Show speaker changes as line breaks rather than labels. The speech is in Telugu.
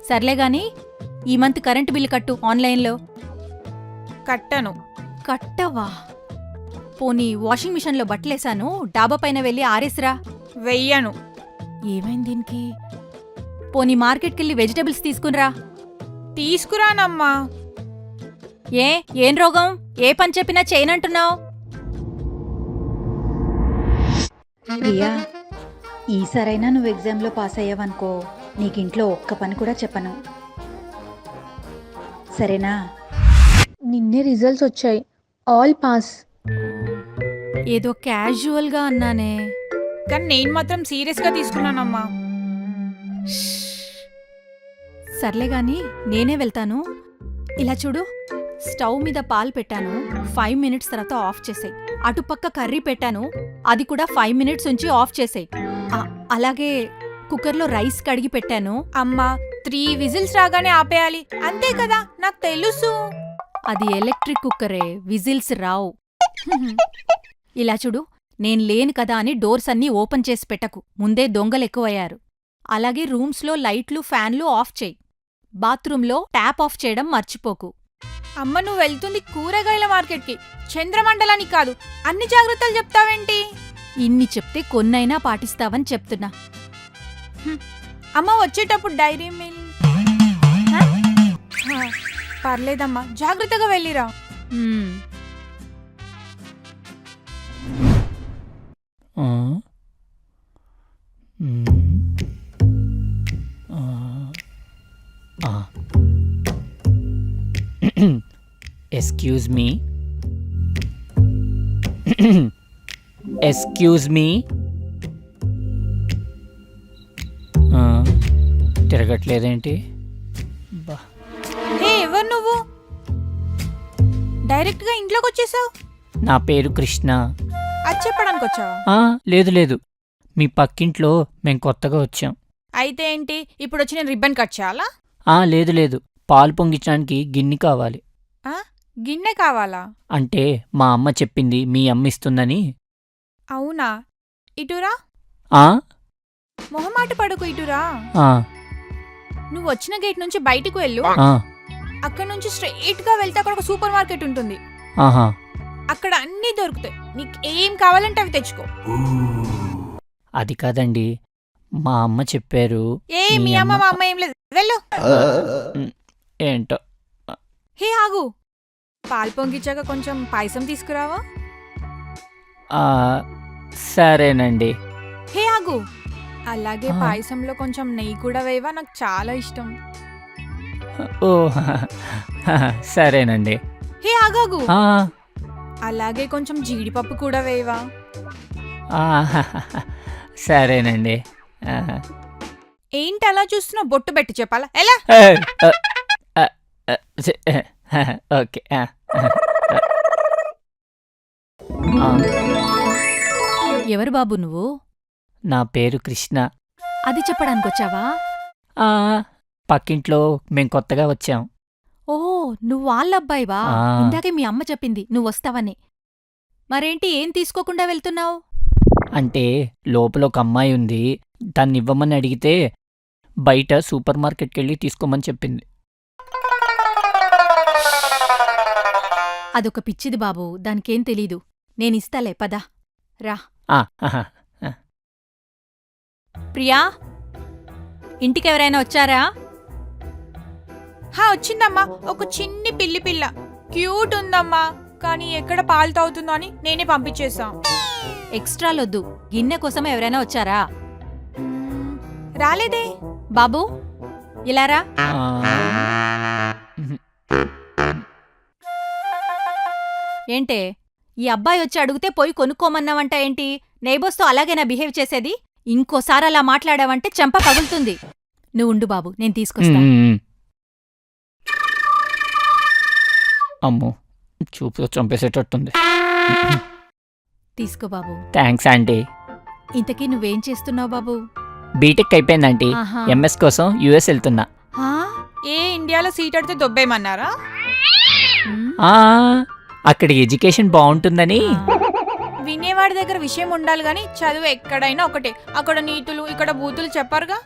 సర్లే గాని ఈ మంత్ కరెంటు బిల్లు కట్టు ఆన్లైన్లో.
కట్టను.
కట్టవా? పోనీ వాషింగ్ మిషన్లో బట్టలేసాను, డాబా పైన వెళ్ళి ఆరేసిరా.
వెయ్యను.
ఏమైంది దీనికి? పోనీ మార్కెట్కెళ్ళి వెజిటబుల్స్ తీసుకునిరా.
తీసుకురానమ్మా.
ఏం రోగం? ఏ పని చెప్పినా చేయనంటున్నావు?
ప్రియా, ఈసారైనా నువ్వు ఎగ్జామ్లో పాస్ అయ్యావనుకో, నీకింట్లో ఒక్క పని కూడా చెప్పను, సరేనా?
నిన్నే రిజల్ట్స్ వచ్చాయి, ఆల్ పాస్.
ఏదో క్యాజువల్గా అన్నానే.
కానీ నేను మాత్రం సీరియస్గా తీసుకున్నానమ్మా.
సర్లే గాని నేనే వెళ్తాను. ఇలా చూడు, స్టవ్ మీద పాలు పెట్టాను, 5 మినిట్స్ తర్వాత ఆఫ్ చేసేయ్. అటుపక్క కర్రీ పెట్టాను, అది కూడా 5 మినిట్స్ ఉంచి ఆఫ్ చేసేయ్. అలాగే కుక్కర్లో రైస్ కడిగి పెట్టాను.
అమ్మా 3 విజిల్స్ రాగానే ఆపేయాలి, అంతే కదా? నాకు తెలుసు.
అది ఎలక్ట్రిక్ కుక్కరే, విజిల్స్ రావు. ఇలా చూడు, నేను లేను కదా అని డోర్స్ అన్నీ ఓపెన్ చేసి పెట్టకు, ముందే దొంగలెక్కువయ్యారు. అలాగే రూమ్స్లో లైట్లు ఫ్యాన్లు ఆఫ్ చేయి. బాత్రూంలో ట్యాప్ ఆఫ్ చేయడం మర్చిపోకు.
అమ్మ నువ్వు వెళ్తుంది కూరగాయల మార్కెట్కి, చంద్రమండలానికి కాదు. అన్ని జాగ్రత్తలు చెప్తావేంటి?
ఇన్ని చెప్తే కొన్నైనా పాటిస్తావని చెప్తున్నా.
అమ్మ వచ్చేటప్పుడు డైరీ మిల్క్. పర్లేదమ్మా, జాగ్రత్తగా వెళ్ళిరా.
Excuse me. Excuse me. తిరగట్లేదేంటి?
హే, ఎవరు నువ్వు? డైరెక్ట్గా ఇంట్లోకి వచ్చేసావు.
నా పేరు కృష్ణ.
అది చెప్పడానికి వచ్చావా?
లేదు లేదు, మీ పక్కింట్లో మేం కొత్తగా వచ్చాం.
అయితే ఏంటి, ఇప్పుడు వచ్చి నేను రిబ్బన్ కట్ చేయాలా?
లేదు లేదు, పాలు పొంగించడానికి గిన్నె కావాలి.
గిన్నె కావాలా?
అంటే మా అమ్మ చెప్పింది మీ అమ్మ ఇస్తుందని.
అవునా? ఇటురా. మొహమాట పడుకు, ఇటురా. నువ్వు వచ్చిన గేట్ నుంచి బయటికి వెళ్ళు. అక్కడ నుంచి స్ట్రెయిట్ గా వెళ్తే అక్కడ ఒక సూపర్ మార్కెట్ ఉంటుంది. అక్కడ అన్నీ దొరుకుతాయి, నీకు ఏం కావాలంటే అవి తెచ్చుకో.
అది కాదండి, మా అమ్మ చెప్పారు.
మీ అమ్మ మా అమ్మ ఏం లేదు, వెళ్ళు.
ఏంటో.
హే ఆగు, పాలు పొంగిచ్చాక కొంచెం పాయసం తీసుకురావా?
సరేనండి.
హే ఆగు, అలాగే పాయసంలో కొంచెం నెయ్యి కూడా వేవా, నాకు చాలా ఇష్టం.
ఓ సరేనండి.
హే ఆగాగు, అలాగే కొంచెం జీడిపప్పు కూడా వేవా?
సరేనండి.
ఏంటి అలా చూస్తున్నావు? బొట్టు పెట్టి చెప్పాలా? ఎలా?
ఓకే.
ఎవరు బాబు నువ్వు?
నా పేరు కృష్ణ.
అది చెప్పడానికొచ్చావా?
పక్కింట్లో మేం కొత్తగా వచ్చాం.
ఓ, నువ్వు వాళ్ళబ్బాయివా? ఇందాకే మీ అమ్మ చెప్పింది నువ్వొస్తావని. మరేంటి ఏం తీసుకోకుండా వెళ్తున్నావు?
అంటే లోపల ఒక అమ్మాయి ఉంది, దాన్ని ఇవ్వమని అడిగితే బయట సూపర్ మార్కెట్కెళ్ళి తీసుకోమని చెప్పింది.
అదొక పిచ్చిది బాబు, దానికేం తెలీదు. నేనిస్తాలే, పద రా. ప్రియా, ఇంటికెవరైనా వచ్చారా?
వచ్చిందమ్మా, ఒక చిన్ని పిల్లి పిల్ల, క్యూట్ ఉందమ్మా. కానీ ఎక్కడ పాలు తాగుతుందో అని నేనే పంపించేసా.
ఎక్స్ట్రాలొద్దు, గిన్నె కోసం ఎవరైనా వచ్చారా?
రాలేదే.
బాబూ, ఇలారా. ఏంటే, ఈ అబ్బాయి వచ్చి అడిగితే పోయి కొనుక్కోమన్నావంట ఏంటి? నైబర్స్తో అలాగేనా బిహేవ్ చేసేది? ఇంకోసారి అలా మాట్లాడావంటే చెంప పగులుతుంది. నువ్వు ఉండు బాబు, నేను తీసుకొస్తా.
అమ్మో, చూపుతో చంపేసేటట్టుంది.
తీసుకో బాబు.
Thanks aunty.
ఇంతకీ నువ్వేం చేస్తున్నావు బాబు?
బీటెక్ అయిపోయిందంటీ, ఎంఎస్ కోసం యుఎస్ వెళ్తున్నా.
ఇండియాలో సీట్ అడితే దొబ్బేయమన్నారా?
అక్కడ ఎడ్యుకేషన్ బాగుంటుందని.
వినేవాడి దగ్గర విషయం ఉండాలి గాని చదువు ఎక్కడైనా ఒకటే. అక్కడ నీతులు, ఇక్కడ బూతులు చెప్పరుగా.